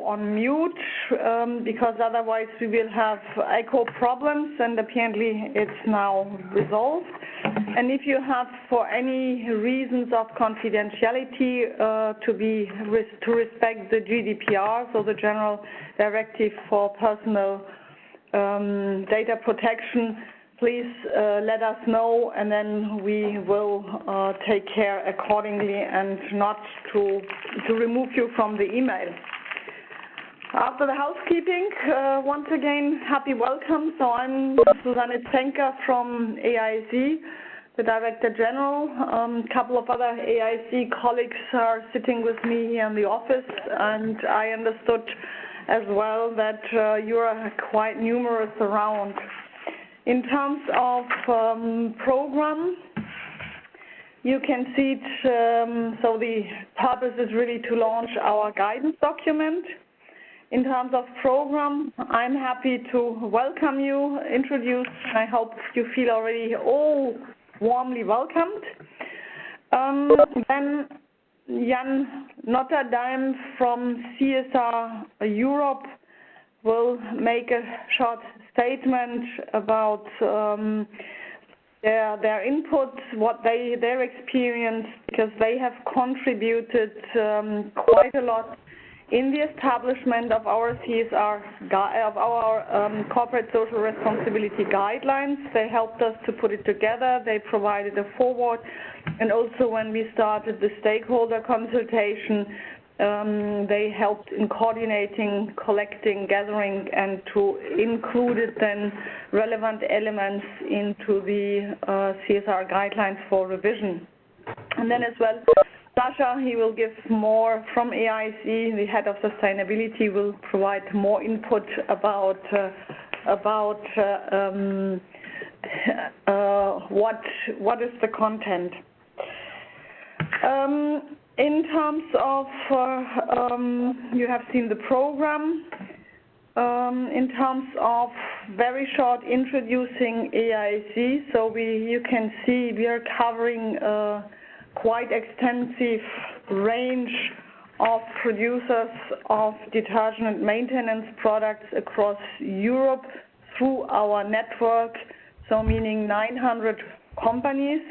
on mute because otherwise we will have echo problems, and apparently it's now resolved. And if you have, for any reasons of confidentiality, to respect the GDPR, so the General Directive for Personal Data Protection, please let us know, and then we will take care accordingly and not to remove you from the email. After the housekeeping, once again, happy welcome. So I'm Susanne Zenker from A.I.S.E, the Director General. A couple of other A.I.S.E colleagues are sitting with me here in the office, and I understood as well that you are quite numerous around. In terms of program, you can see it, so the purpose is really to launch our guidance document. In terms of program, I'm happy to welcome you, introduce, and I hope you feel already all warmly welcomed. Then Jan Notterdam from CSR Europe will make a short statement about their input, their experience, because they have contributed quite a lot in the establishment of our CSR, of our corporate social responsibility guidelines. They helped us to put it together. They provided a forward, and also when we started the stakeholder consultation, they helped in coordinating, collecting, gathering, and to include then relevant elements into the CSR guidelines for revision. And then as well, Sasha, he will give more from A.I.S.E, the head of sustainability, will provide more input about what is the content. In terms of, you have seen the program. In terms of very short introducing A.I.S.E, so you can see we are covering quite extensive range of producers of detergent and maintenance products across Europe through our network, so meaning 900 companies.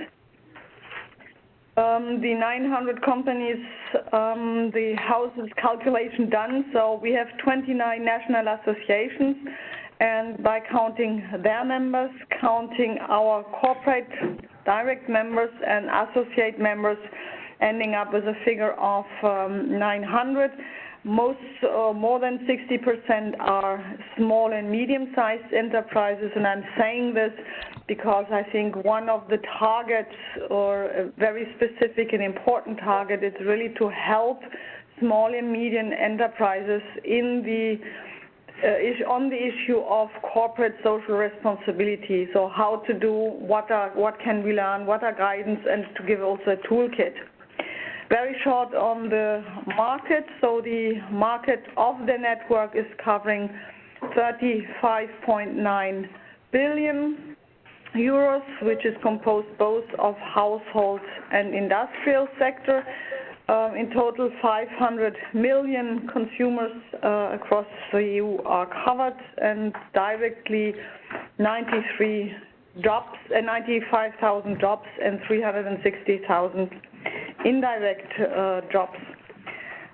The 900 companies, the house's calculation done, so we have 29 national associations, and by counting their members, counting our corporate direct members and associate members, ending up with a figure of 900. More than 60% are small and medium-sized enterprises, and I'm saying this because I think one of the targets, or a very specific and important target, is really to help small and medium enterprises in the on the issue of corporate social responsibility. So how to do, what can we learn, what are guidance, and to give also a toolkit. Very short on the market. So the market of the network is covering 35.9 billion euros, which is composed both of households and industrial sector. In total, 500 million consumers across the EU are covered, and directly 95,000 jobs and 360,000 indirect jobs.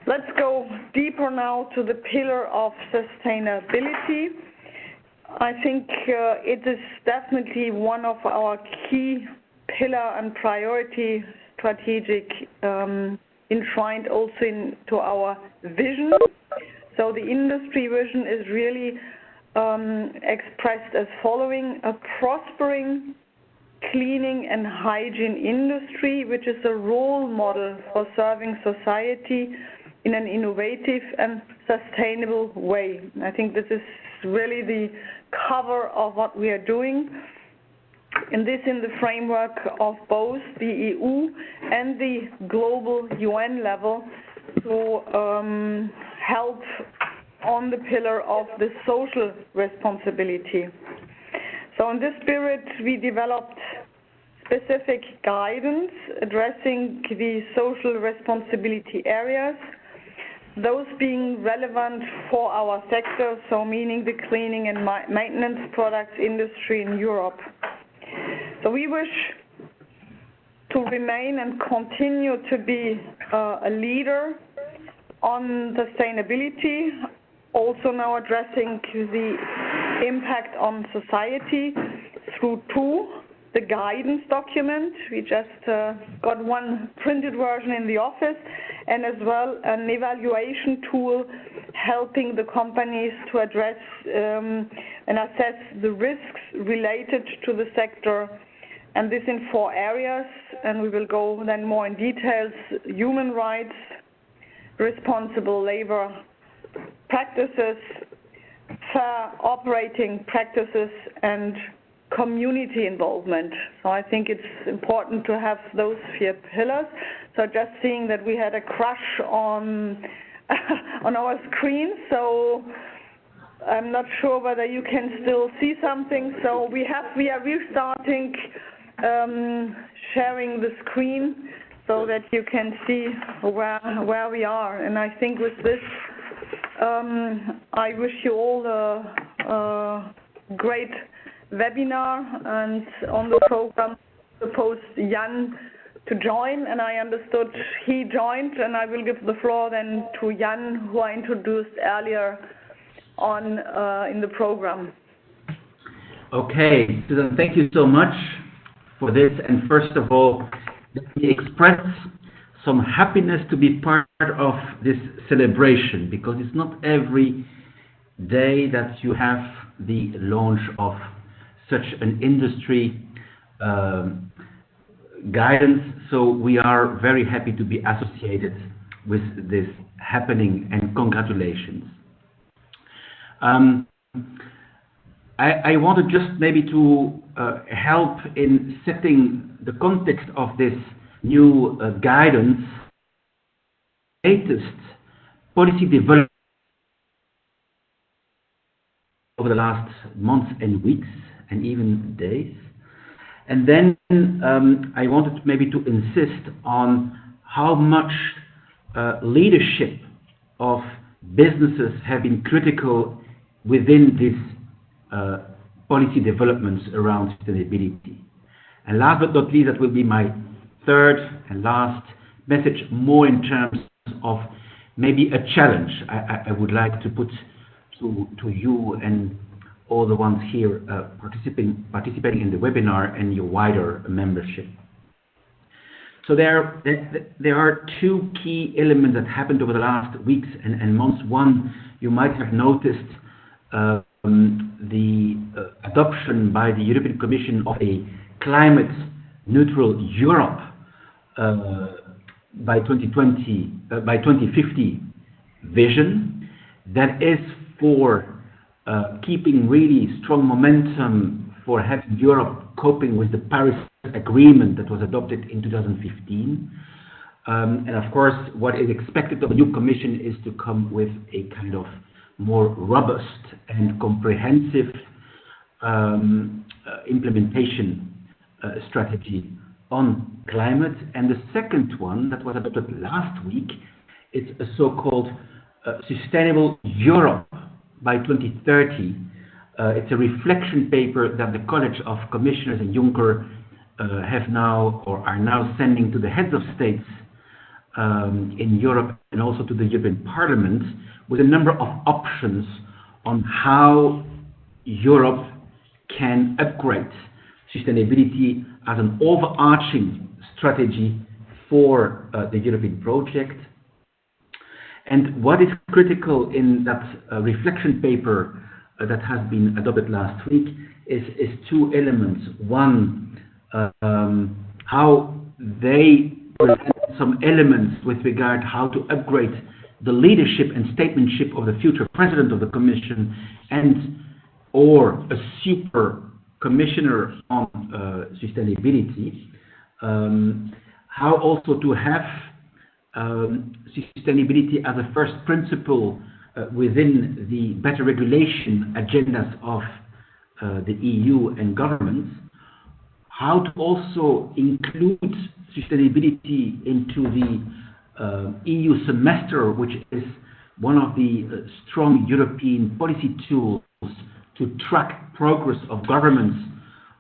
Let's go deeper now to the pillar of sustainability. I think it is definitely one of our key pillar and priority strategic enshrined also into our vision. So the industry vision is really expressed as following: a prospering cleaning and hygiene industry, which is a role model for serving society in an innovative and sustainable way. I think this is really the cover of what we are doing, and this in the framework of both the EU and the global UN level to help on the pillar of the social responsibility. So in this spirit, we developed specific guidance addressing the social responsibility areas. those being relevant for our sector, so meaning the cleaning and maintenance products industry in Europe. So we wish to remain and continue to be a leader on sustainability, also now addressing the impact on society through the guidance document. We just got one printed version in the office, and as well an evaluation tool helping the companies to address and assess the risks related to the sector, and this in 4 areas, and we will go then more in details: human rights, responsible labor practices, fair operating practices, and community involvement. So I think it's important to have those 4 pillars. So just seeing that we had a crash on on our screen, so I'm not sure whether you can still see something. So we are restarting sharing the screen so that you can see where we are. And I think with this, I wish you all a great webinar, and on the program supposed Jan to join, and I understood he joined, and I will give the floor then to Jan, who I introduced earlier on in the program. Okay, Susan, thank you so much for this, and first of all, let me express some happiness to be part of this celebration, because it's not every day that you have the launch of such an industry guidance, so we are very happy to be associated with this happening, and congratulations. I wanted just maybe to help in setting the context of this new guidance. Latest policy development over the last months and weeks and even days. And then I wanted maybe to insist on how much leadership of businesses have been critical within these policy developments around sustainability. And last but not least, that will be my third and last message, more in terms of maybe a challenge I would like to put to you and all the ones here participating in the webinar and your wider membership. So there are 2 key elements that happened over the last weeks and months. One, you might have noticed the adoption by the European Commission of a climate neutral Europe by 2050 vision that is for keeping really strong momentum for having Europe coping with the Paris Agreement that was adopted in 2015. And of course, what is expected of the new Commission is to come with a kind of more robust and comprehensive implementation strategy on climate. And the second one that was adopted last week is a so-called Sustainable Europe by 2030. It's a reflection paper that the College of Commissioners and Juncker have now, or are now sending to the heads of states in Europe and also to the European Parliament, with a number of options on how Europe can upgrade sustainability as an overarching strategy for the European project. And what is critical in that reflection paper that has been adopted last week is 2 elements. One, how they present some elements with regard how to upgrade the leadership and statesmanship of the future president of the Commission and or a super commissioner on sustainability. How also to have sustainability as a first principle within the better regulation agendas of the EU and governments. How to also include sustainability into the EU semester, which is one of the strong European policy tools to track progress of governments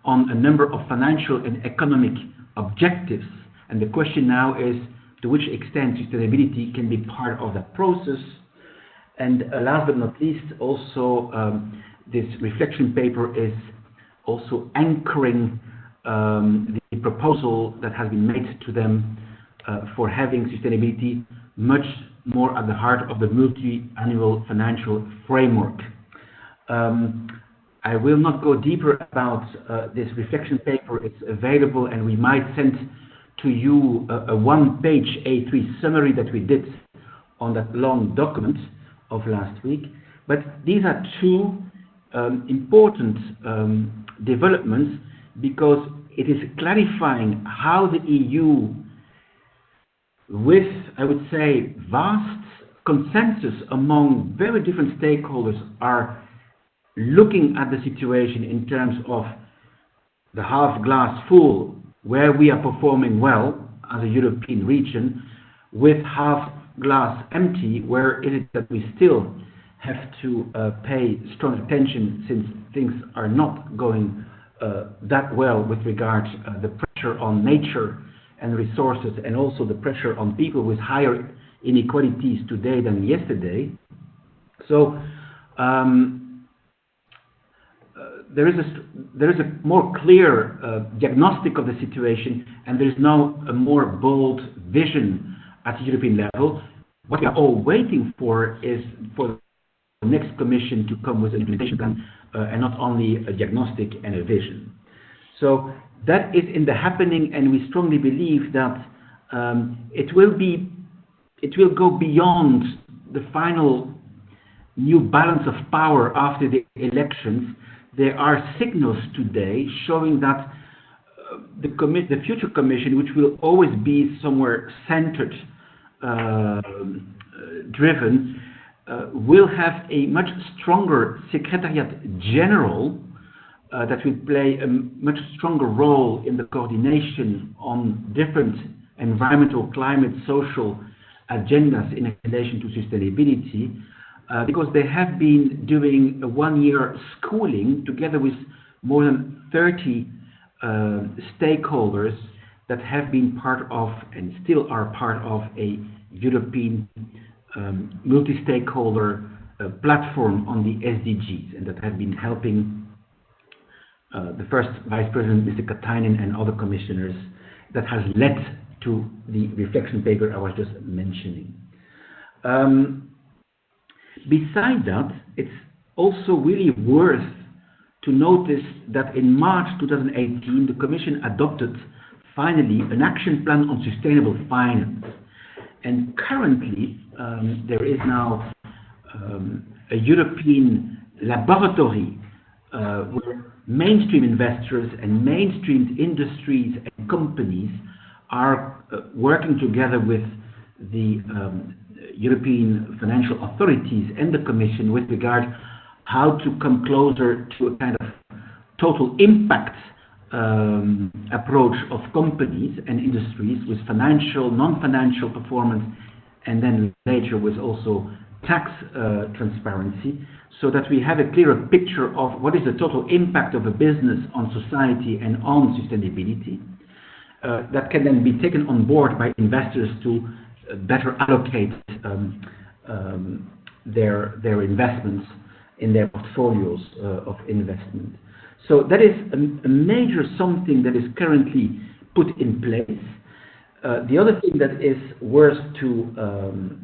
on a number of financial and economic objectives. And the question now is, to which extent sustainability can be part of that process. And last but not least, also this reflection paper is also anchoring the proposal that has been made to them for having sustainability much more at the heart of the multi-annual financial framework. I will not go deeper about this reflection paper. It's available, and we might send to you a one-page A3 summary that we did on that long document of last week. But these are two important developments, because it is clarifying how the EU, with, I would say, vast consensus among very different stakeholders, are looking at the situation in terms of the half glass full, where we are performing well as a European region, with half glass empty, where is it that we still have to pay strong attention, since things are not going that well with regard to the pressure on nature and resources, and also the pressure on people with higher inequalities today than yesterday. So there is a more clear diagnostic of the situation, and there is now a more bold vision at the European level. What we are all waiting for is for the next Commission to come with an implementation plan, and not only a diagnostic and a vision. So that is in the happening, and we strongly believe that it will go beyond the final new balance of power after the elections. There are signals today showing that the future Commission, which will always be somewhere centered, driven, will have a much stronger Secretariat General that will play a much stronger role in the coordination on different environmental, climate, social agendas in relation to sustainability, because they have been doing a one-year schooling together with more than 30 stakeholders that have been part of and still are part of a European multi-stakeholder platform on the SDGs, and that have been helping the first Vice President, Mr. Katainen, and other commissioners, that has led to the reflection paper I was just mentioning. Besides that, it's also really worth to notice that in March 2018, the Commission adopted finally an action plan on sustainable finance. And currently, there is now a European laboratory where mainstream investors and mainstream industries and companies are working together with the European financial authorities and the Commission with regard how to come closer to a kind of total impact approach of companies and industries, with financial, non-financial performance, and then later with also tax transparency, so that we have a clearer picture of what is the total impact of a business on society and on sustainability. That can then be taken on board by investors to better allocate their investments in their portfolios of investment. So that is a major something that is currently put in place. The other thing that is worth to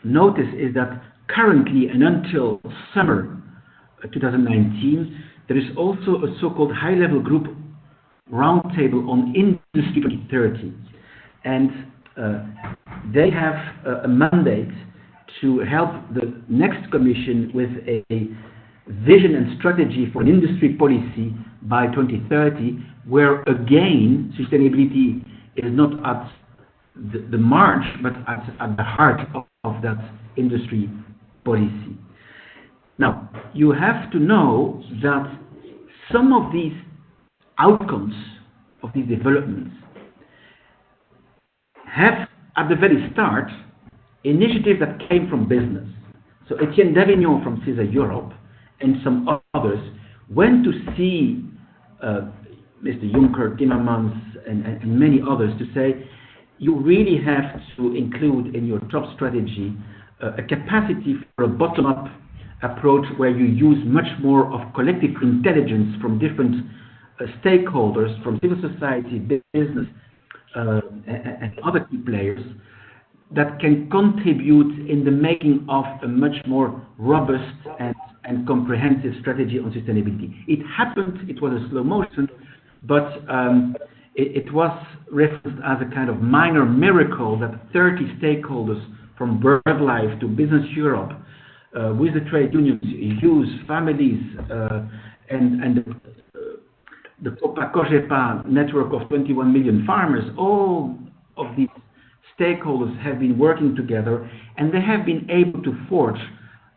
notice is that currently and until summer 2019, there is also a so-called high-level group roundtable on Industry 2030. And they have a mandate to help the next Commission with a vision and strategy for an industry policy by 2030, where again sustainability is not at the march, but at the heart of that industry policy. Now, you have to know that some of these outcomes of these developments have, at the very start, initiatives that came from business. So Etienne Davignon from CISA Europe and some others went to see Mr. Juncker, Timmermans, and many others to say, you really have to include in your top strategy a capacity for a bottom-up approach where you use much more of collective intelligence from different stakeholders, from civil society, business, and other key players that can contribute in the making of a much more robust and comprehensive strategy on sustainability. It happened, it was a slow motion, but it was referenced as a kind of minor miracle that 30 stakeholders from BirdLife to Business Europe, with the trade unions, youth, families, and the Copa-Cogepa network of 21 million farmers, all of these stakeholders have been working together, and they have been able to forge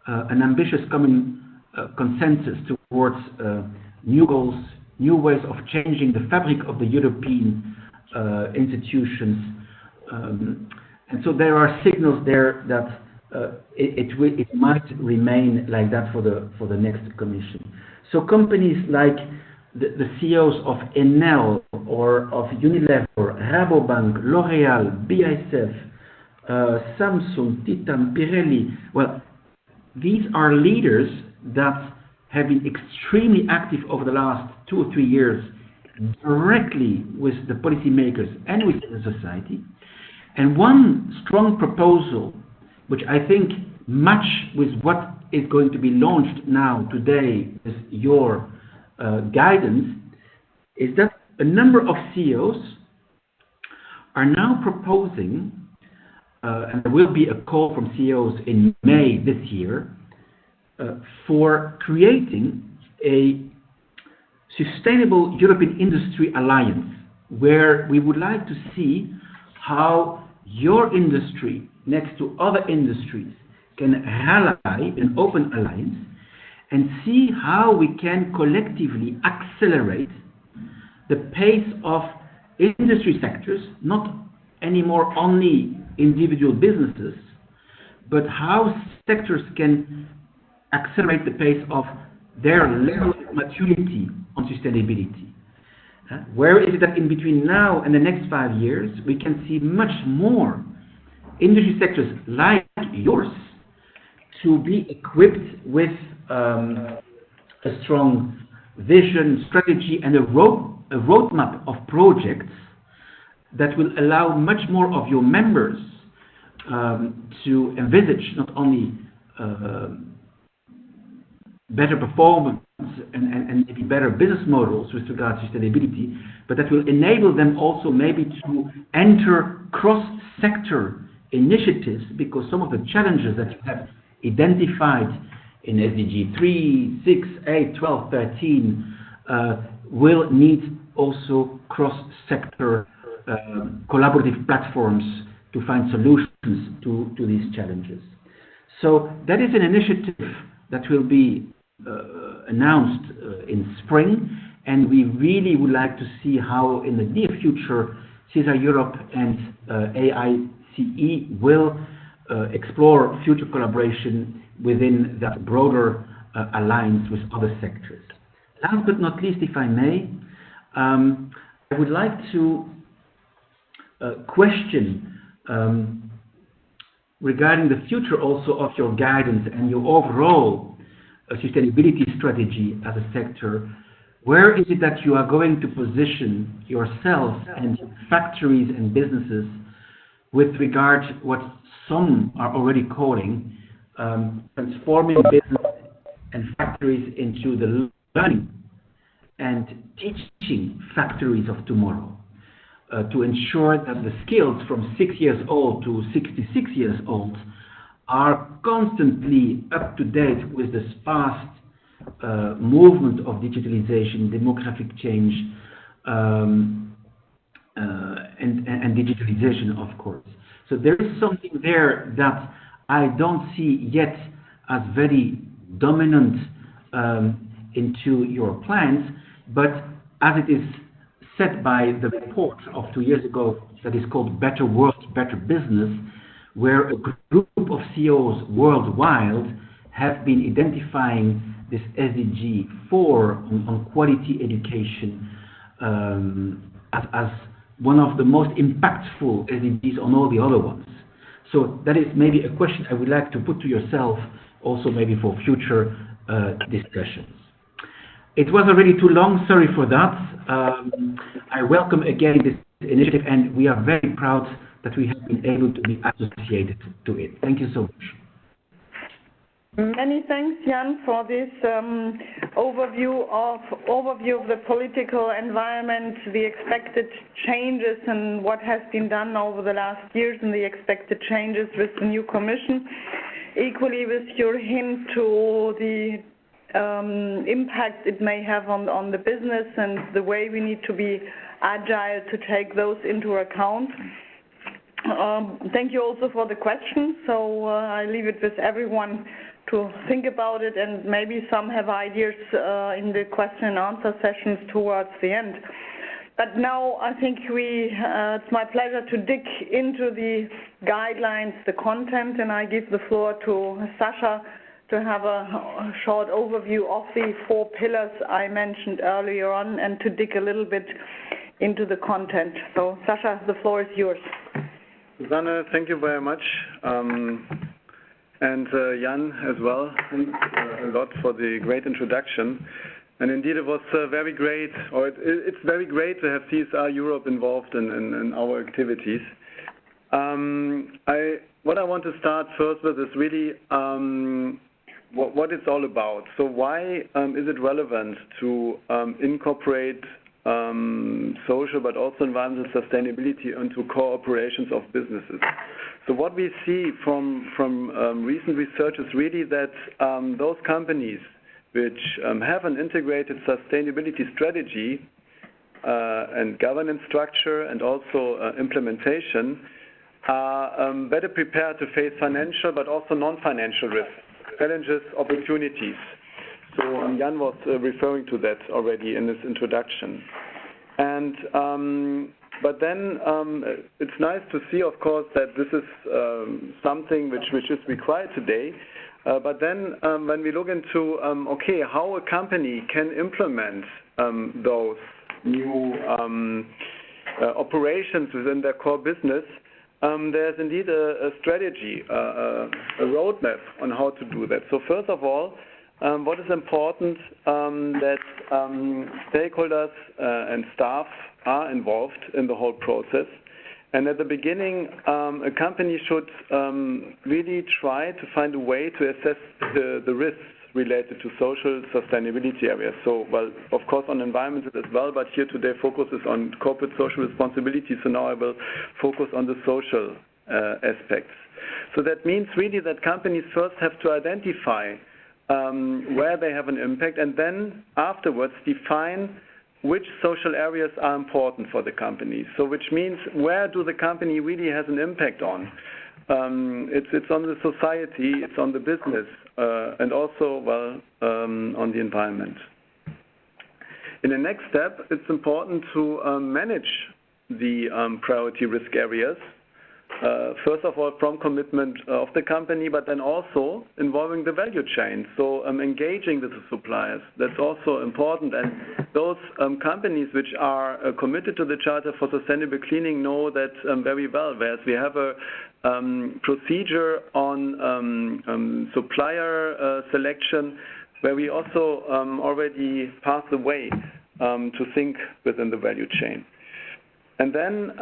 an ambitious common consensus towards new goals, new ways of changing the fabric of the European institutions. And so there are signals there that it might remain like that for the next Commission. So companies like the CEOs of Enel or of Unilever, Rabobank, L'Oréal, B.A.S.E, Samsung, Titan, Pirelli, well, these are leaders that have been extremely active over the last 2 or 3 years directly with the policymakers and with the society. And one strong proposal, which I think match with what is going to be launched now today with your guidance, is that a number of CEOs are now proposing, and there will be a call from CEOs in May this year, for creating a sustainable European industry alliance, where we would like to see how your industry next to other industries can rally an open alliance and see how we can collectively accelerate the pace of industry sectors, not anymore only individual businesses, but how sectors can accelerate the pace of their level of maturity on sustainability. Where is it that in between now and the next 5 years, we can see much more industry sectors like yours to be equipped with a strong vision, strategy, and a roadmap of projects that will allow much more of your members to envisage not only better performance and maybe better business models with regard to sustainability, but that will enable them also maybe to enter cross-sector initiatives, because some of the challenges that you have identified in SDG 3, 6, 8, 12, 13 will need also cross-sector collaborative platforms to find solutions to these challenges. So that is an initiative that will be announced in spring, and we really would like to see how in the near future CISA Europe and A.I.S.E will explore future collaboration within that broader alliance with other sectors. Last but not least, if I may, I would like to question regarding the future also of your guidance and your overall sustainability strategy as a sector. Where is it that you are going to position yourselves and factories and businesses with regard to what some are already calling transforming business and factories into the learning and teaching factories of tomorrow, to ensure that the skills from 6 years old to 66 years old are constantly up to date with this fast movement of digitalization, demographic change, and digitalization, of course. So there is something there that I don't see yet as very dominant into your plans, but as it is said by the report of 2 years ago that is called Better World, Better Business, where a group of CEOs worldwide have been identifying this SDG 4 on quality education as one of the most impactful SDGs on all the other ones. So that is maybe a question I would like to put to yourself, also maybe for future discussions. It was already too long, sorry for that. I welcome again this initiative, and we are very proud that we have been able to be associated to it. Thank you so much. Many thanks, Jan, for this overview of the political environment, the expected changes, and what has been done over the last years, and the expected changes with the new Commission. Equally, with your hint to the impact it may have on the business and the way we need to be agile to take those into account. Thank you also for the questions. So I leave it with everyone to think about it, and maybe some have ideas in the question and answer sessions towards the end. But now I think it's my pleasure to dig into the guidelines, the content, and I give the floor to Sasha to have a short overview of the 4 pillars I mentioned earlier on, and to dig a little bit into the content. So Sasha, the floor is yours. Susanne, thank you very much. And Jan as well, thanks a lot for the great introduction. And indeed it was very great, or it's very great to have CSR Europe involved in our activities. What I want to start first with is really what it's all about. So why is it relevant to incorporate social but also environmental sustainability into core operations of businesses? So what we see from recent research is really that those companies which have an integrated sustainability strategy and governance structure and also implementation are better prepared to face financial but also non-financial risks, challenges, opportunities. So Jan was referring to that already in his introduction. And but then it's nice to see, of course, that this is something which is required today. But then when we look into, okay, how a company can implement those new operations within their core business, there's indeed a strategy, a roadmap on how to do that. So first of all, what is important that stakeholders and staff are involved in the whole process. And at the beginning, a company should really try to find a way to assess the risks related to social sustainability areas. So, well, of course, on environmental as well, but here today focus is on corporate social responsibility. So now I will focus on the social aspects. So that means really that companies first have to identify where they have an impact, and then afterwards define which social areas are important for the company. So which means where do the company really has an impact on? It's on the society, it's on the business, and also, well, on the environment. In the next step, it's important to manage the priority risk areas. First of all, from commitment of the company, but then also involving the value chain. So engaging with the suppliers, that's also important. And those companies which are committed to the Charter for Sustainable Cleaning know that very well, whereas we have a procedure on supplier selection, where we also already paved the way to think within the value chain. And then,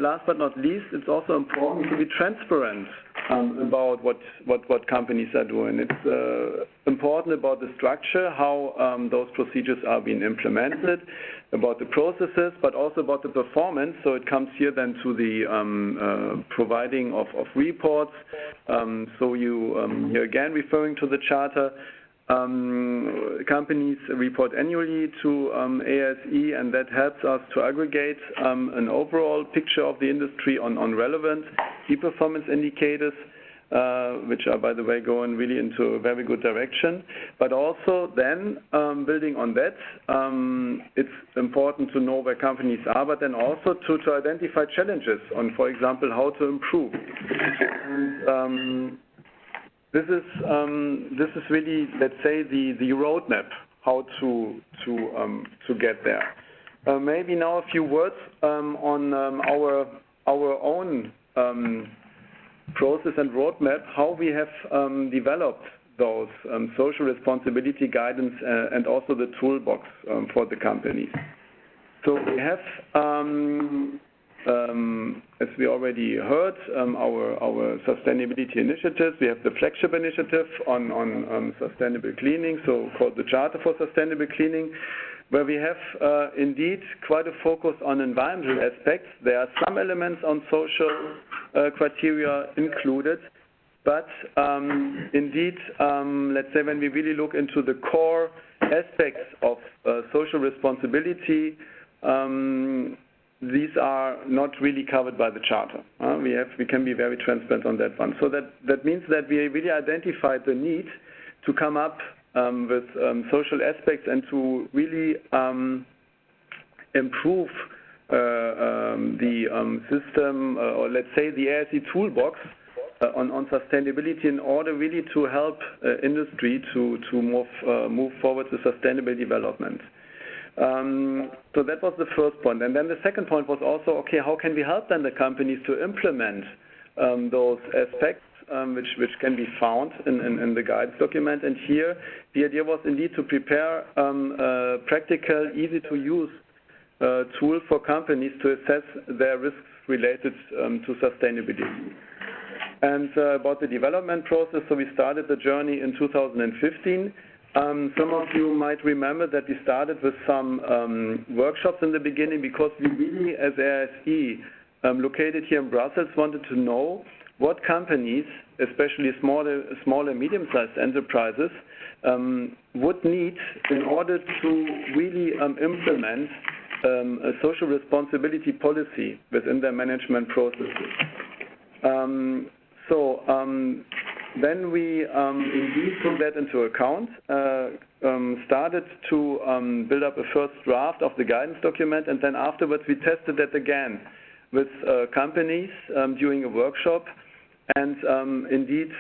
last but not least, it's also important to be transparent about what companies are doing. It's important about the structure, how those procedures are being implemented, about the processes, but also about the performance. So it comes here then to the providing of reports. So you, here again, referring to the Charter, companies report annually to A.I.S.E, and that helps us to aggregate an overall picture of the industry on relevant key performance indicators. which are, by the way, going really into a very good direction. But also then, building on that, it's important to know where companies are, but then also to identify challenges on, for example, how to improve. And this is really, let's say, the roadmap how to get there. Maybe now a few words on our own process and roadmap, how we have developed those social responsibility guidance and also the toolbox for the companies. So we have, as we already heard, our sustainability initiatives. We have the flagship initiative on sustainable cleaning, so called the Charter for Sustainable Cleaning, where we have indeed quite a focus on environmental aspects. There are some elements on social criteria included, but indeed, let's say when we really look into the core aspects of social responsibility, these are not really covered by the Charter. We can be very transparent on that one. So that means that we really identified the need to come up with social aspects and to really improve the system, or let's say the A.I.S.E toolbox on sustainability in order really to help industry to move forward to sustainable development. So that was the first point. And then the second point was also, okay, how can we help then the companies to implement those aspects which can be found in the guidance document. And here, the idea was indeed to prepare a practical, easy-to-use tool for companies to assess their risks related to sustainability. And about the development process, so we started the journey in 2015. Some of you might remember that we started with some workshops in the beginning because we really, as A.I.S.E, located here in Brussels, wanted to know what companies, especially small and medium-sized enterprises, would need in order to really implement a social responsibility policy within their management processes. Then we indeed took that into account, started to build up a first draft of the guidance document, and then afterwards we tested that again with companies during a workshop, and indeed,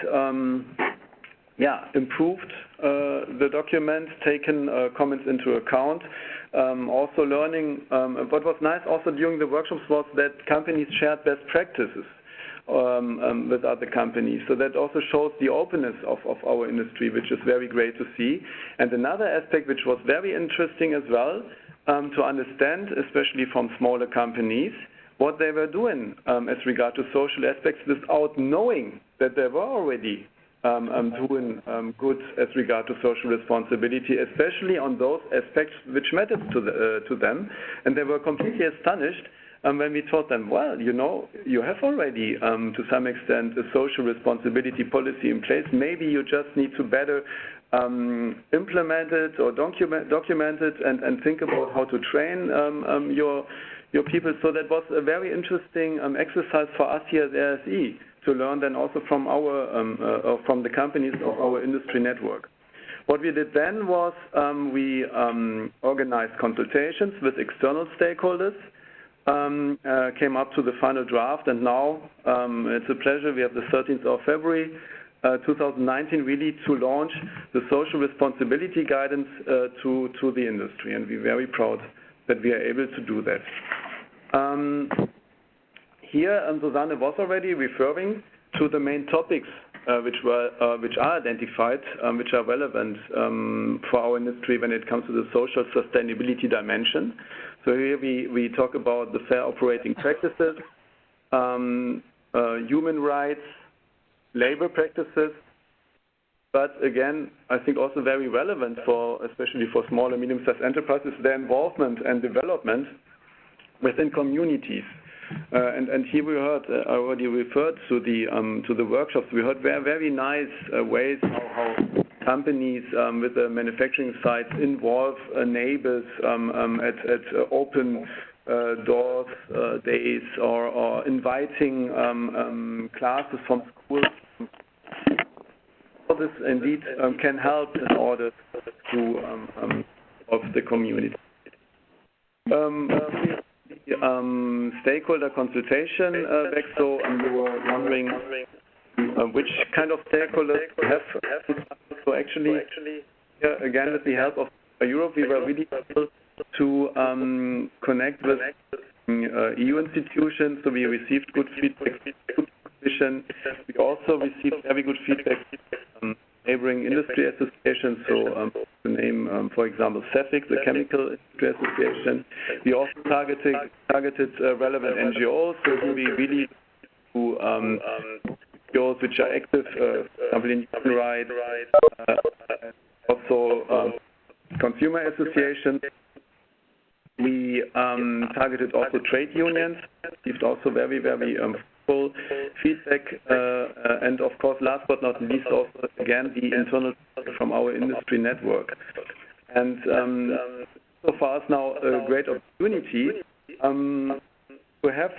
improved the document, taken comments into account. Also learning, what was nice also during the workshops was that companies shared best practices with other companies. So that also shows the openness of our industry, which is very great to see. And another aspect which was very interesting as well, to understand, especially from smaller companies, what they were doing as regard to social aspects without knowing that they were already doing good as regard to social responsibility, especially on those aspects which mattered to them. And they were completely astonished when we told them, well, you know, you have already, to some extent, a social responsibility policy in place. Maybe you just need to better implement it or document it and think about how to train your people. So that was a very interesting exercise for us here at A.I.S.E to learn then also from from the companies of our industry network. What we did then was we organized consultations with external stakeholders, came up to the final draft, and now it's a pleasure. We have the 13th of February 2019 really to launch the social responsibility guidance to the industry, and we're very proud that we are able to do that. Here, Susanne was already referring to the main topics which are identified, which are relevant for our industry when it comes to the social sustainability dimension. So here we talk about the fair operating practices, human rights, labor practices, but again, I think also very relevant especially for small and medium-sized enterprises, their involvement and development within communities. And here we heard, I already referred to the workshops. We heard very nice ways how companies with the manufacturing sites involve neighbors at open doors days, or inviting classes from schools how this indeed can help in order to of the community. Stakeholder consultation back, so you were wondering which kind of stakeholders we have. So actually, again, with the help of Europe, we were really able to connect with EU institutions, so we received good feedback. We also received very good feedback from neighboring industry associations, so to name, for example, CEFIC, the Chemical Industry Association. We also targeted relevant NGOs, so we really do NGOs which are active, for example, in human rights, also consumer associations. We targeted also trade unions, received also very, very full feedback, and of course, last but not least, also again the internal from our industry network. And so for us now a great opportunity to have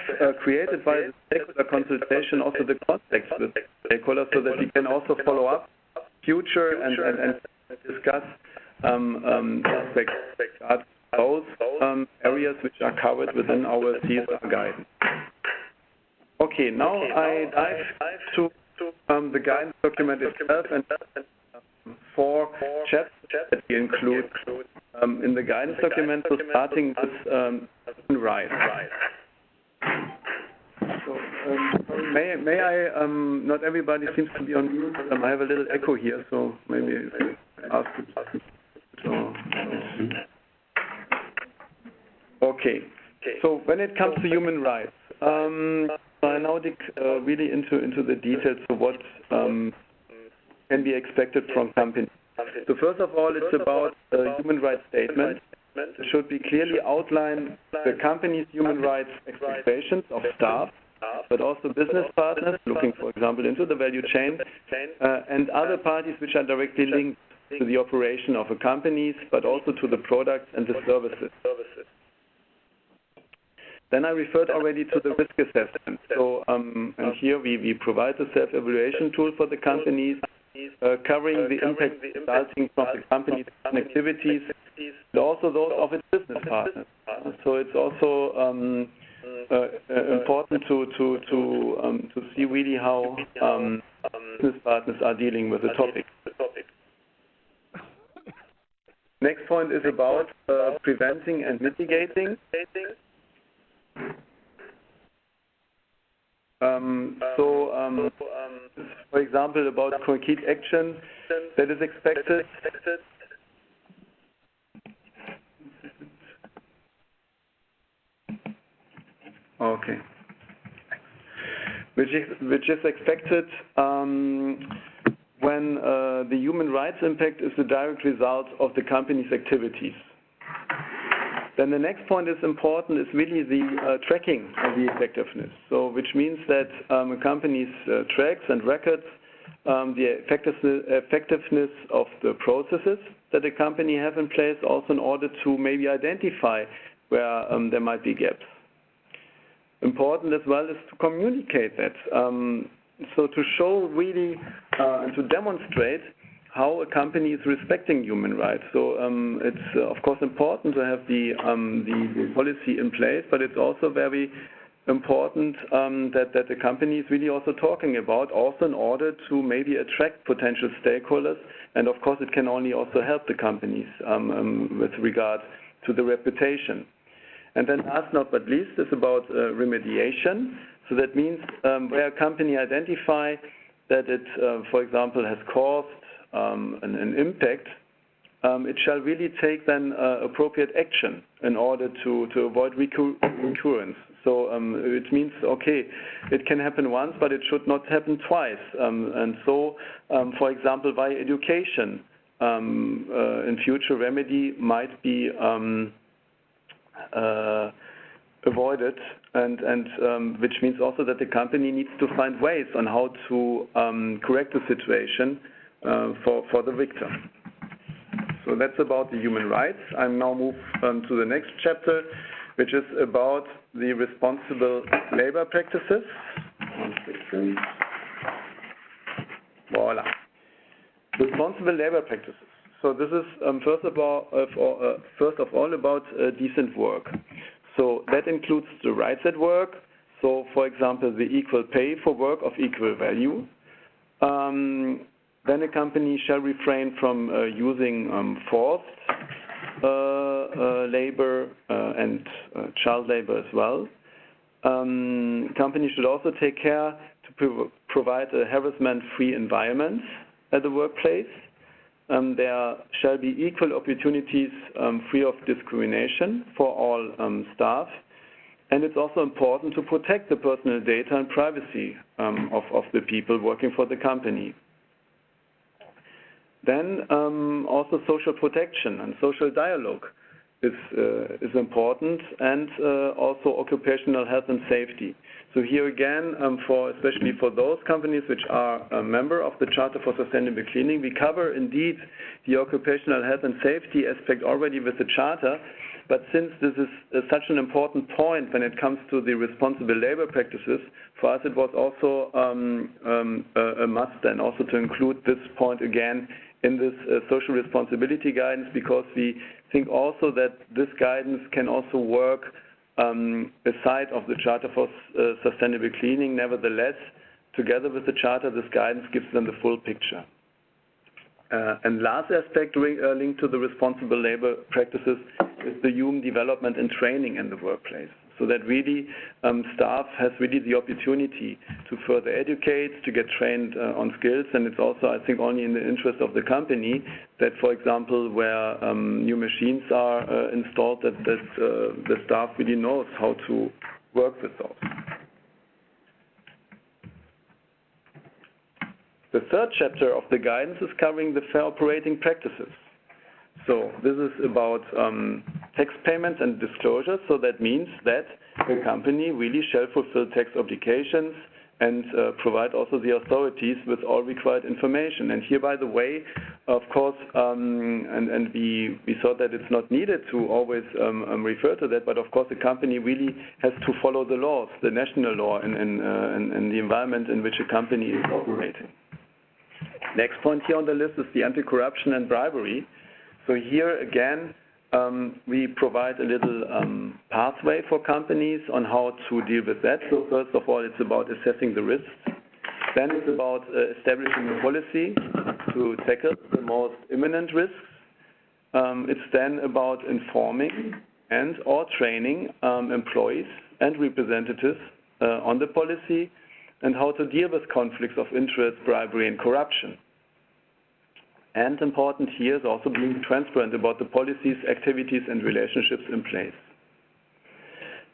created by the stakeholder consultation also the context with stakeholders, so that we can also follow up future and discuss aspects those areas which are covered within our CSR guidance. Okay, now I dive to the guidance document itself and 4 chapters that we include in the guidance document, so starting with human rights. So, may I, not everybody seems to be on mute, I have a little echo here, so maybe I ask you to Okay, so when it comes to human rights, I now dig really into the details of what can be expected from companies. So first of all, it's about a human rights statement. It should be clearly outline the company's human rights expectations of staff, but also business partners, looking, for example, into the value chain, and other parties which are directly linked to the operation of a company, but also to the products and the services. Then I referred already to the risk assessment. So and here we provide a self-evaluation tool for the companies, covering the impact resulting from the company's activities, and also those of its business partners. So it's also important to see really how business partners are dealing with the topic. Next point is about preventing and mitigating. For example, about concrete action that is expected. Okay. Which is expected when the human rights impact is the direct result of the company's activities. Then the next point is important, is really the tracking of the effectiveness. So which means that a company's tracks and records the effectiveness of the processes that the company have in place, also in order to maybe identify where there might be gaps. Important as well is to communicate that. So to show really and to demonstrate how a company is respecting human rights. So it's of course important to have the policy in place, but it's also very important that the company is really also talking about, also in order to maybe attract potential stakeholders, and of course it can only also help the companies with regard to the reputation. And then last not but least is about remediation. So that means where a company identify that it, for example, has caused an impact, it shall really take then appropriate action in order to avoid recurrence. So it means, okay, it can happen once, but it should not happen twice. And so, for example, by education, in future remedy might be avoided, and which means also that the company needs to find ways on how to correct the situation for the victim. So that's about the human rights. I'm now moved to the next chapter, which is about the responsible labor practices. 1 second. Voila. Responsible labor practices. So this is first of all about decent work. So that includes the rights at work. So, for example, the equal pay for work of equal value. Then a company shall refrain from using forced labor and child labor as well. Companies should also take care to provide a harassment-free environment at the workplace. There shall be equal opportunities free of discrimination for all staff. And it's also important to protect the personal data and privacy of the people working for the company. Then also social protection and social dialogue is important, and also occupational health and safety. So here again, especially for those companies which are a member of the Charter for Sustainable Cleaning, we cover indeed the occupational health and safety aspect already with the Charter. But since this is such an important point when it comes to the responsible labor practices, for us it was also a must then also to include this point again in this social responsibility guidance, because we think also that this guidance can also work aside of the Charter for Sustainable Cleaning. Nevertheless, together with the Charter, this guidance gives them the full picture. And last aspect linked to the responsible labor practices is the human development and training in the workplace, so that really staff has really the opportunity to further educate, to get trained on skills. And it's also, I think, only in the interest of the company that, for example, where new machines are installed, that the staff really knows how to work with those. The third chapter of the guidance is covering the fair operating practices. So this is about tax payments and disclosure. So that means that the company really shall fulfill tax obligations and provide also the authorities with all required information. And here, by the way, of course, and we thought that it's not needed to always refer to that, but of course the company really has to follow the laws, the national law, and the environment in which a company is operating. Next point here on the list is the anti-corruption and bribery. So here again, we provide a little pathway for companies on how to deal with that. So first of all, it's about assessing the risks. Then it's about establishing a policy to tackle the most imminent risks. It's then about informing and or training employees and representatives on the policy and how to deal with conflicts of interest, bribery, and corruption. And important here is also being transparent about the policies, activities, and relationships in place.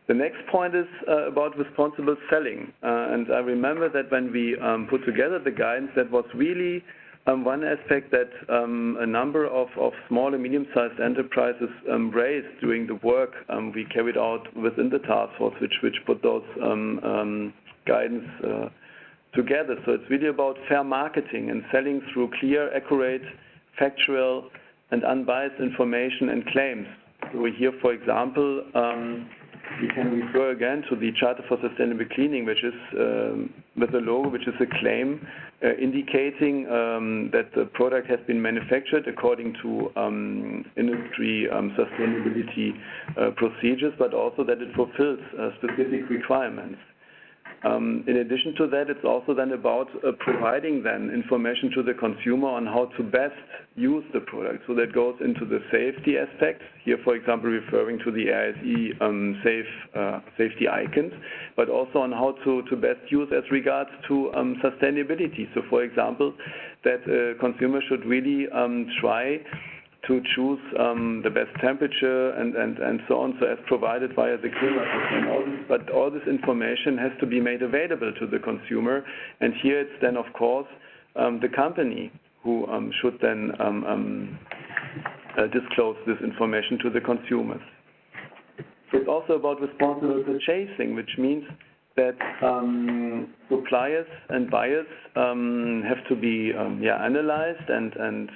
The next point is about responsible selling. And I remember that when we put together the guidance, that was really one aspect that a number of small and medium-sized enterprises raised during the work we carried out within the task force, which put those guidance together. So it's really about fair marketing and selling through clear, accurate, factual, and unbiased information and claims. So here, for example, we can refer again to the Charter for Sustainable Cleaning, which is with a logo, which is a claim indicating that the product has been manufactured according to industry sustainability procedures, but also that it fulfills specific requirements. In addition to that, it's also then about providing then information to the consumer on how to best use the product. So that goes into the safety aspects. Here, for example, referring to the A.I.S.E safety icons, but also on how to best use as regards to sustainability. So, for example, that consumers should really try to choose the best temperature and so on, so as provided via the climate system. But all this information has to be made available to the consumer, and here it's then, of course, the company who should then disclose this information to the consumers. It's also about responsible purchasing, which means that suppliers and buyers have to be analyzed, and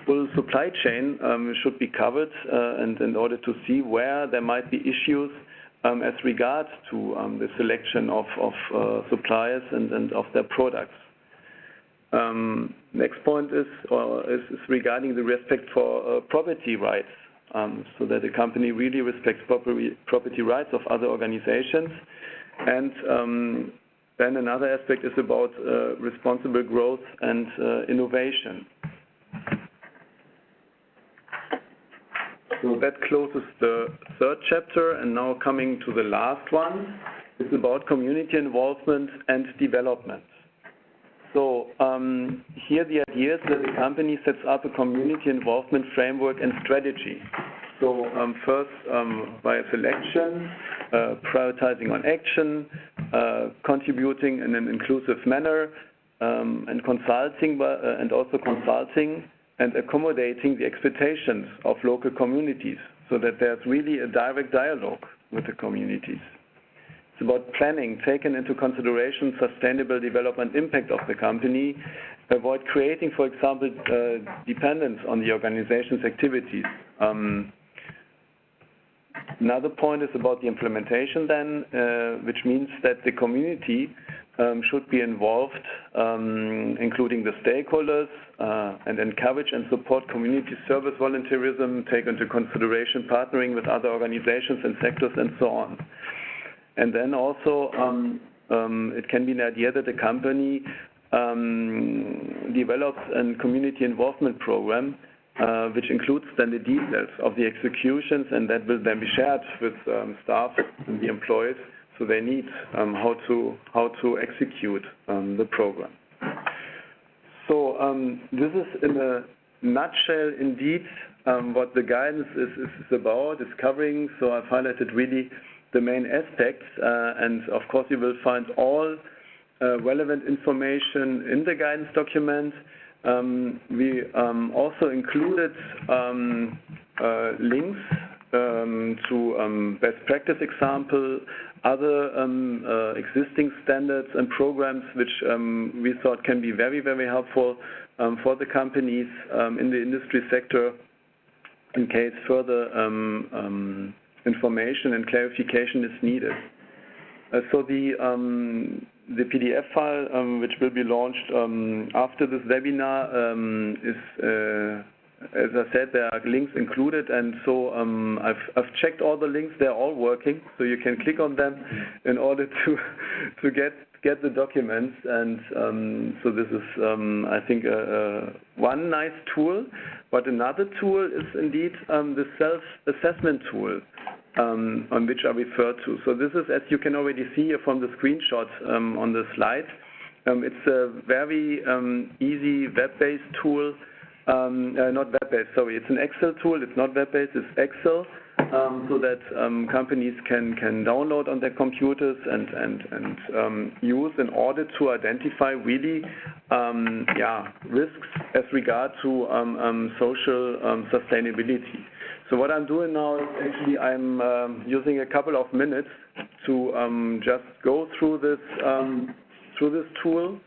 full supply chain should be covered, and in order to see where there might be issues as regards to the selection of suppliers and of their products. Next point is regarding the respect for property rights, so that the company really respects property rights of other organizations. And then another aspect is about responsible growth and innovation. So that closes the third chapter, and now coming to the last one, it's about community involvement and development. So here the idea is that the company sets up a community involvement framework and strategy. So first via selection, prioritizing on action, contributing in an inclusive manner, and consulting, and also consulting and accommodating the expectations of local communities, so that there's really a direct dialogue with the communities. It's about planning, taking into consideration sustainable development impact of the company, avoid creating, for example, dependence on the organization's activities. Another point is about the implementation then, which means that the community should be involved, including the stakeholders, and encourage and support community service volunteerism, take into consideration partnering with other organizations and sectors and so on. And then also it can be an idea that the company develops a community involvement program, which includes then the details of the executions, and that will then be shared with staff and the employees, so they need how to execute the program. So this is in a nutshell indeed what the guidance is about, is covering. So I've highlighted really the main aspects, and of course you will find all relevant information in the guidance document. We also included links to best practice example, other existing standards and programs which we thought can be very, very helpful for the companies in the industry sector in case further information and clarification is needed. So the PDF file, which will be launched after this webinar, is, as I said, there are links included, and so I've checked all the links; they're all working. So you can click on them in order to get the documents. And so this is, I think, one nice tool. But another tool is indeed the self-assessment tool, on which I refer to. So this is, as you can already see here from the screenshot on the slide, it's a very easy web-based tool. Not web-based, sorry, it's an Excel tool. It's not web-based, it's Excel, so that companies can download on their computers and use in order to identify really risks as regard to social sustainability. So what I'm doing now is actually I'm using a couple of minutes to just go through this tool.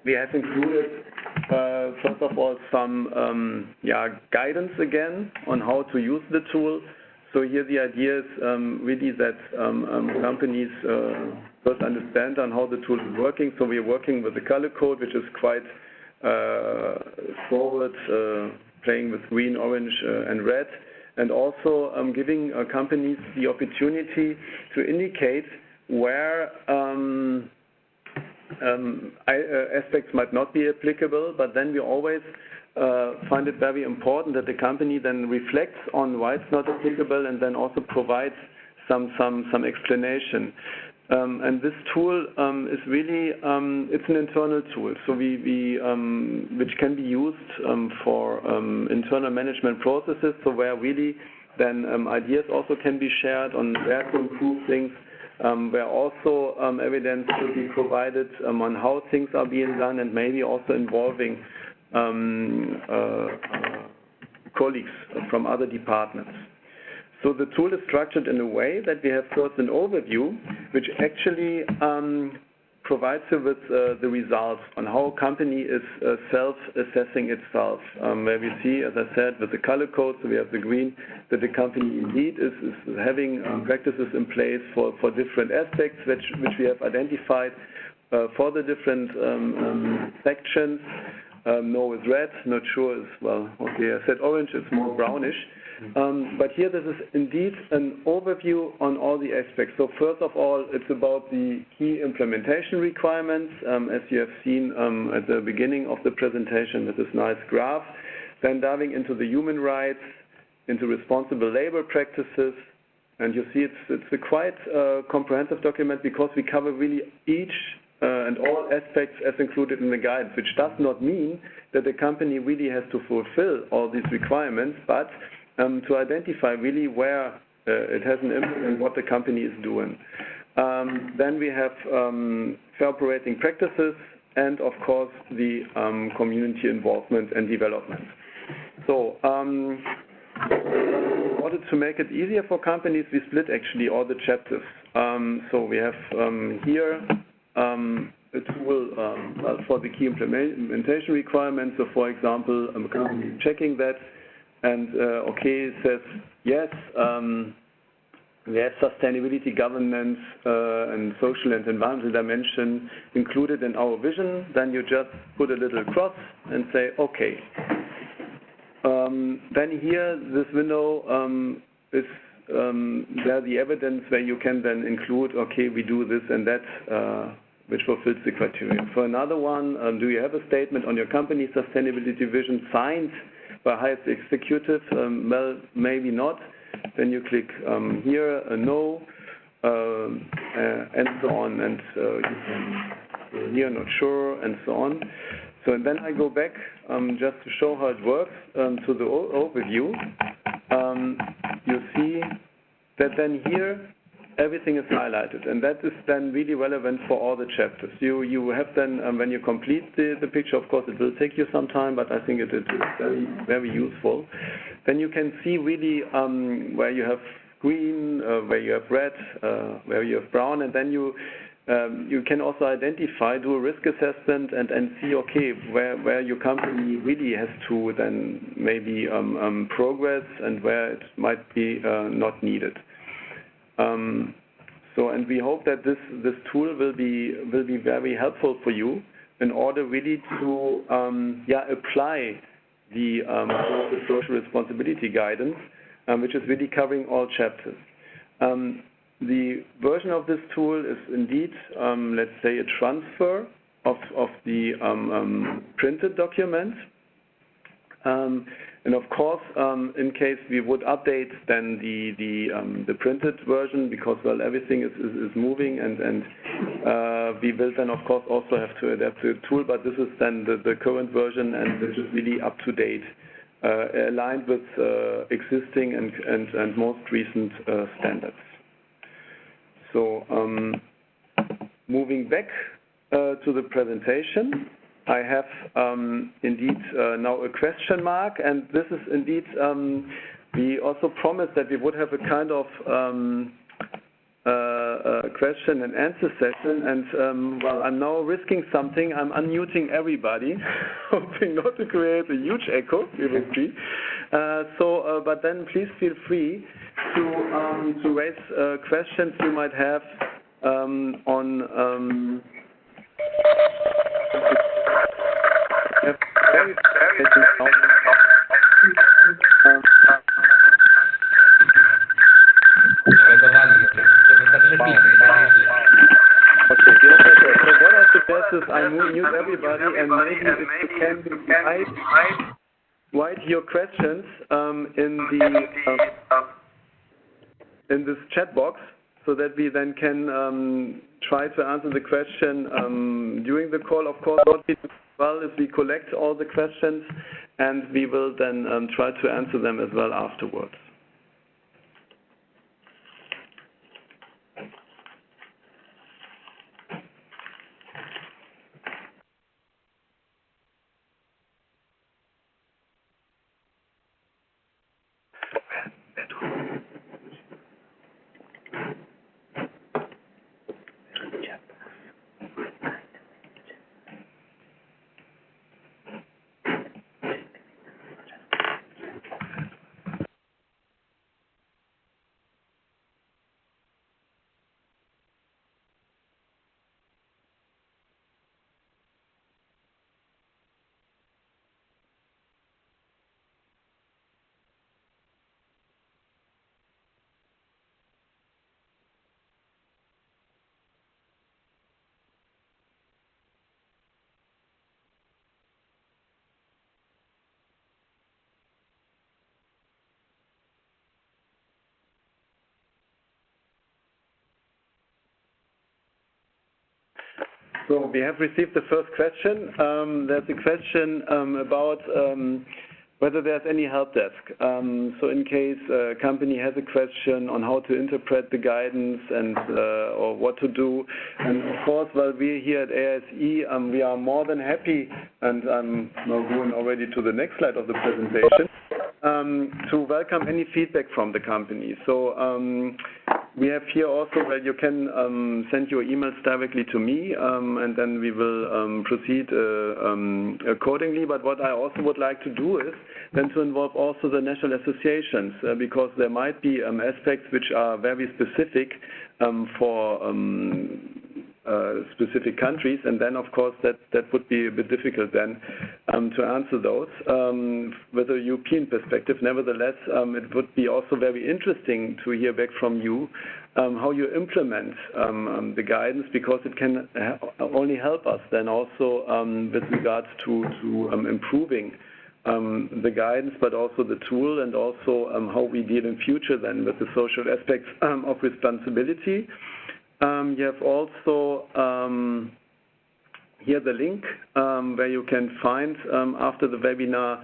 We have included, first of all, some guidance again on how to use the tool. So here the idea is really that companies first understand on how the tool is working. So we are working with the color code, which is quite forward, playing with green, orange, and red, and also giving companies the opportunity to indicate where aspects might not be applicable, but then we always find it very important that the company then reflects on why it's not applicable and then also provides some explanation. And this tool is really, it's an internal tool, so which can be used for internal management processes, so where really then ideas also can be shared on where to improve things, where also evidence should be provided on how things are being done, and maybe also involving colleagues from other departments. So the tool is structured in a way that we have first an overview, which actually provides you with the results on how a company is self-assessing itself. Where we see, as I said, with the color code, so we have the green, that the company indeed is having practices in place for different aspects which we have identified. for the different sections. No is red, not sure is, well, okay, I said orange, it's more brownish. But here this is indeed an overview on all the aspects. So first of all, it's about the key implementation requirements, as you have seen at the beginning of the presentation with this nice graph. Then diving into the human rights, into responsible labor practices, and you see it's a quite comprehensive document because we cover really each and all aspects as included in the guidance, which does not mean that the company really has to fulfill all these requirements, but to identify really where it has an impact and what the company is doing. Then we have fair operating practices and, of course, the community involvement and development. So in order to make it easier for companies, we split actually all the chapters. So we have here a tool for the key implementation requirements. So for example, a company checking that, and okay, it says, yes, we have sustainability, governance, and social and environmental dimension included in our vision. Then you just put a little cross and say, okay. Then here, this window is there the evidence where you can then include, okay, we do this and that, which fulfills the criteria. For another one, do you have a statement on your company's sustainability vision signed by highest executive? Well, maybe not. Then you click here, no, and so on, and you can here, not sure, and so on. So and then I go back just to show how it works to the overview. You see that then here everything is highlighted, and that is then really relevant for all the chapters. You have then, when you complete the picture, of course it will take you some time, but I think it is very, very useful. Then you can see really where you have green, where you have red, where you have brown, and then you can also identify, do a risk assessment, and see, okay, where your company really has to then maybe progress and where it might be not needed. So, and we hope that this tool will be very helpful for you in order really to apply the social responsibility guidance, which is really covering all chapters. The version of this tool is indeed, let's say, a transfer of the printed document. And of course, in case we would update then the printed version, because well everything is moving, and we will then of course also have to adapt the tool. But this is then the current version, and which is really up to date, aligned with existing and most recent standards. So moving back to the presentation, I have indeed now a question mark, and this is indeed, we also promised that we would have a kind of question and answer session, and well, I'm now risking something. I'm unmuting everybody, hoping not to create a huge echo, we will see. But then please feel free to raise questions you might have on So what I suggest is I mute everybody, and maybe if you can write your questions in this chat box, so that we then can try to answer the question during the call. Of course, what we do well is we collect all the questions, and we will then try to answer them as well afterwards. So we have received the first question. There's a question about whether there's any help desk. So in case a company has a question on how to interpret the guidance and or what to do, and of course, while we're here at A.I.S.E, we are more than happy, and I'm now going already to the next slide of the presentation, to welcome any feedback from the company. So we have here also where you can send your emails directly to me, and then we will proceed accordingly. But what I also would like to do is then to involve also the national associations, because there might be aspects which are very specific for specific countries, and then of course that would be a bit difficult then to answer those with a European perspective. Nevertheless, it would be also very interesting to hear back from you how you implement the guidance, because it can only help us then also with regards to improving the guidance, but also the tool, and also how we deal in future then with the social aspects of responsibility. You have also here the link where you can find after the webinar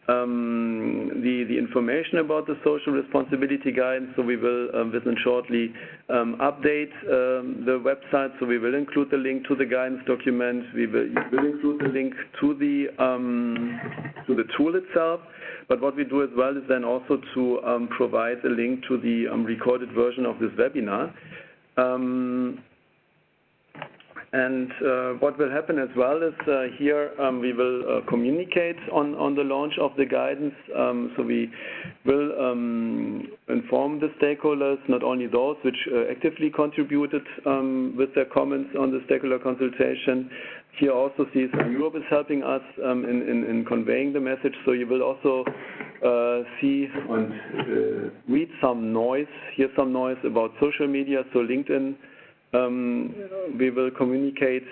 the information about the social responsibility guidance. So we will within shortly update the website. So we will include the link to the guidance document. We will include the link to the tool itself. But what we do as well is then also to provide a link to the recorded version of this webinar. And what will happen as well is here we will communicate on the launch of the guidance. So we will inform the stakeholders, not only those which actively contributed with their comments on the stakeholder consultation. Here also CSR Europe is helping us in conveying the message. So you will also see and read some noise, hear some noise about social media. So LinkedIn, we will communicate,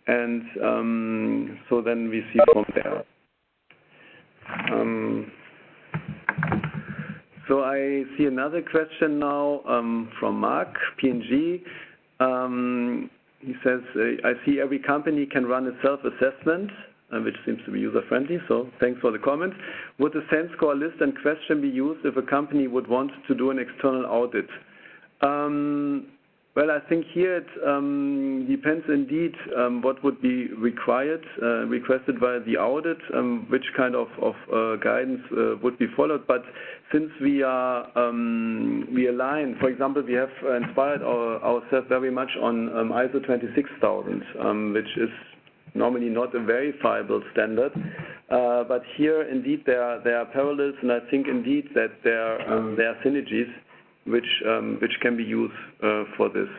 and so then we see from there. So I see another question now from Mark, PNG. He says, I see every company can run a self-assessment, which seems to be user-friendly, so thanks for the comment. Would the SEND score list and question be used if a company would want to do an external audit? Well, I think here it depends indeed what would be required, requested by the audit, which kind of guidance would be followed. But since we align, for example, we have inspired ourselves very much on ISO 26000, which is normally not a verifiable standard. But here, indeed, there are parallels, and I think indeed that there are synergies which can be used for this.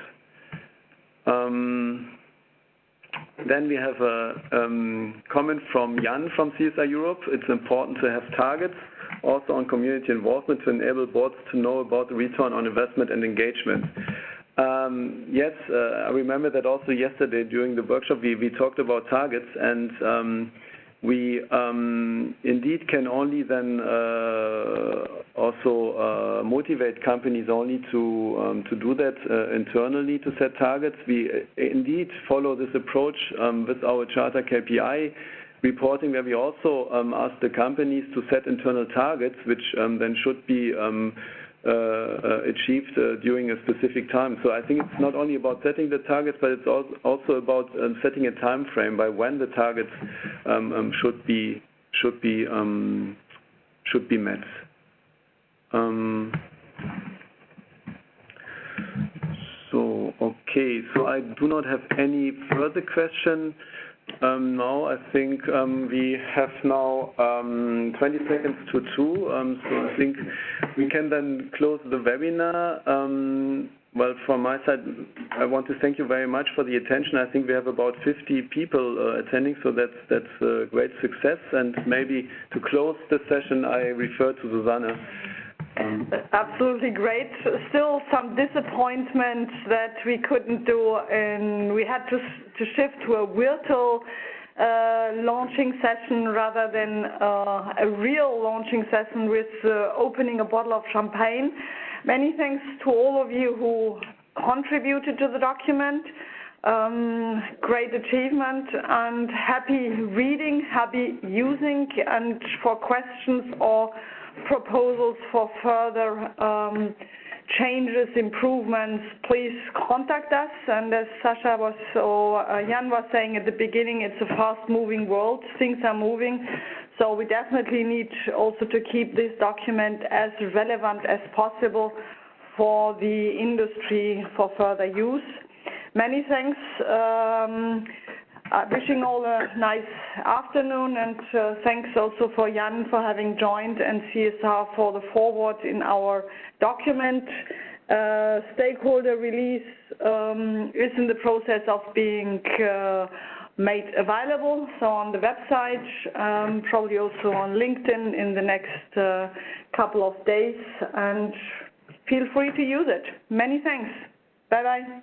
Then we have a comment from Jan from CSR Europe. It's important to have targets also on community involvement to enable boards to know about the return on investment and engagement. Yes, I remember that also yesterday during the workshop we talked about targets, and we indeed can only then also motivate companies only to do that internally, to set targets. We indeed follow this approach with our charter KPI reporting, where we also ask the companies to set internal targets, which then should be achieved during a specific time. So I think it's not only about setting the targets, but it's also about setting a time frame by when the targets should be met. So okay, so I do not have any further question. Now I think we have now 20 seconds to 2, so I think we can then close the webinar. Well, from my side, I want to thank you very much for the attention. I think we have about 50 people attending, so that's a great success. And maybe to close the session, I refer to Susanne. Absolutely great. Still some disappointment that we couldn't do, and we had to shift to a virtual launching session rather than a real launching session with opening a bottle of champagne. Many thanks to all of you who contributed to the document. Great achievement, and happy reading, happy using, and for questions or proposals for further changes, improvements, please contact us. And as Sasha was, or Jan was saying at the beginning, it's a fast-moving world. Things are moving. So we definitely need also to keep this document as relevant as possible for the industry for further use. Many thanks. Wishing all a nice afternoon, and thanks also for Jan for having joined and CSR for the forward in our document. Stakeholder release is in the process of being made available, so on the website, probably also on LinkedIn in the next couple of days, and feel free to use it. Many thanks. Bye-bye.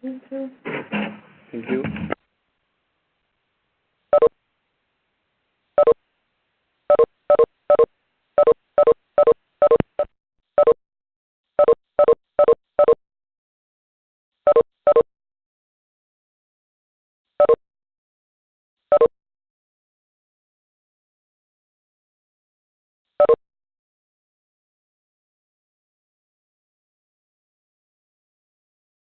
Thank you.